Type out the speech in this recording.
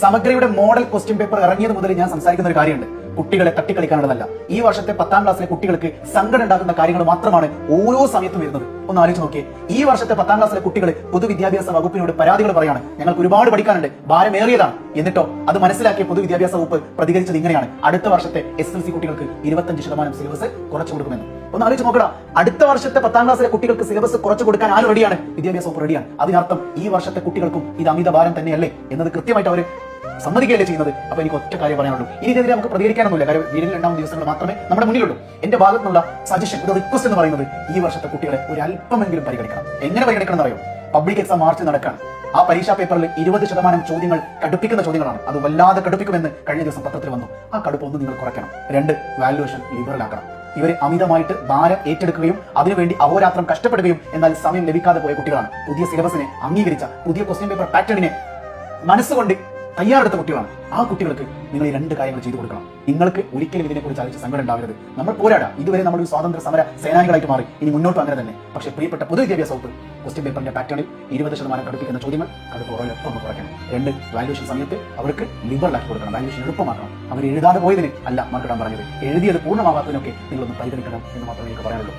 സമഗ്രയുടെ model question paper ഇറങ്ങിയത് മുതൽ ഞാൻ സംസാരിക്കുന്ന ഒരു കാര്യമുണ്ട്. കുട്ടികളെ തട്ടിക്കളിക്കാനുള്ളതല്ല. ഈ വർഷത്തെ 10ാം ക്ലാസ്സിലെ കുട്ടികൾക്ക് സങ്കടം ഉണ്ടാക്കുന്ന കാര്യങ്ങൾ മാത്രമാണ് ഓരോ സമയത്തും വരുന്നത്. ഒന്ന് ആലോചിച്ച് നോക്കിയേ. ഈ വർഷത്തെ 10ാം ക്ലാസ്സിലെ കുട്ടികൾ പൊതുവിദ്യാഭ്യാസ വകുപ്പിനോട് പരാതികൾ പറയാണ്. ഞങ്ങൾക്ക് ഒരുപാട് പഠിക്കാനുണ്ട്, ഭാരമേറിയതാണ്. എന്നിട്ടോ അത് മനസ്സിലാക്കിയ പൊതുവിദ്യാഭ്യാസ വകുപ്പ് പ്രതികരിച്ചത് ഇങ്ങനെയാണ്: അടുത്ത വർഷത്തെ SSLC കുട്ടികൾക്ക് 25% സിലബസ് കുറച്ചു കൊടുക്കുമെന്ന്. ഒന്ന് ആലോചിച്ച് നോക്കടാ. അടുത്ത വർഷത്തെ 10ാം ക്ലാസ്സിലെ കുട്ടികൾക്ക് സിലബസ് കുറച്ചു കൊടുക്കാൻ ആരും റെഡിയാണ്? വിദ്യാഭ്യാസ വകുപ്പ് റെഡിയാണ്. അതിനർത്ഥം ഈ വർഷത്തെ കുട്ടികൾക്കും ഇത് അമിത ഭാരം തന്നെയല്ലേ എന്നത് കൃത്യമായിട്ട് അവർ സമ്മതിക്കുകയല്ലേ ചെയ്യുന്നത്. അപ്പൊ എനിക്ക് ഒറ്റ കാര്യം പറയാനുള്ളൂ, ഇതിനെതിരെ നമുക്ക് പ്രതികരിക്കാനൊന്നുമില്ല. കാര്യം വീടിൽ 2 ദിവസങ്ങൾ മാത്രമേ നമ്മുടെ മുന്നിലുള്ളൂ. എന്റെ ഭാഗത്തുനിന്നുള്ള സജഷൻ, ഒരു റിക്വസ്റ്റ് എന്ന് പറയുന്നത്, ഈ വർഷത്തെ കുട്ടികളെ ഒരു അല്പമെങ്കിലും പരിഗണിക്കണം. എങ്ങനെ പരിഗണിക്കണം എന്നറിയോ? പബ്ലിക് എക്സാം മാർച്ച് നടക്കാൻ ആ പരീക്ഷാ പേപ്പറിൽ 20% ചോദ്യങ്ങൾ കടുപ്പിക്കുന്ന ചോദ്യങ്ങളാണ്. അത് വല്ലാതെ കടുപ്പിക്കുമെന്ന് കഴിഞ്ഞ ദിവസം പത്രത്തിൽ വന്നു. ആ കടുപ്പ് ഒന്ന് നിങ്ങൾ കുറയ്ക്കണം. 2, വാല്യുവേഷൻ ലിബറൽ ആക്കണം. ഇവരെ അമിതമായിട്ട് ഭാരം ഏറ്റെടുക്കുകയും അതിനുവേണ്ടി അഹോരാത്രം കഷ്ടപ്പെടുകയും എന്നാൽ സമയം ലഭിക്കാതെ പോയ കുട്ടികളാണ്. പുതിയ സിലബസിനെ അംഗീകരിച്ച, പുതിയ ക്വസ്റ്റ്യൻ പേപ്പർ പാറ്റേണിനെ മനസ്സുകൊണ്ട് തയ്യാറെടുത്ത കുട്ടികളാണ്. ആ കുട്ടികൾക്ക് നിങ്ങൾ ഈ 2 കാര്യങ്ങൾ ചെയ്തു കൊടുക്കണം. നിങ്ങൾക്ക് ഒരിക്കലും ഇതിനെക്കുറിച്ച് ആലോചിച്ച് സങ്കടം ഉണ്ടാവരുത്. നമ്മൾ പോരാടാം. ഇതുവരെ നമ്മൾ ഒരു സ്വാതന്ത്ര്യ സമര സേനാനികളായിട്ട് മാറി. ഇനി മുന്നോട്ട് അങ്ങനെ തന്നെ. പക്ഷേ പ്രിയപ്പെട്ട പൊതുവിദ്യാഭ്യാസ വകുപ്പ് ക്വസ്റ്റ്യൻ പേപ്പറിന്റെ പാറ്റേണിൽ 20% കടുപ്പിക്കുന്ന ചോദ്യങ്ങൾ കടുപ്പ് ഉറപ്പം കുറയ്ക്കണം. 2, വാല്യുവേഷൻ സമയത്ത് അവർക്ക് ലിബറൽ ആക്കി കൊടുക്കണം. വാല്യുവേഷൻ എളുപ്പമാക്കണം. അവർ എഴുതാതെ പോയതിന് അല്ല മറികടം പറഞ്ഞത്, എഴുതിയത് പൂർണ്ണമാകാത്തതിനൊക്കെ നിങ്ങളൊന്ന് പരിഗണിക്കണം എന്ന് മാത്രമേ എനിക്ക് പറയാനുള്ളൂ.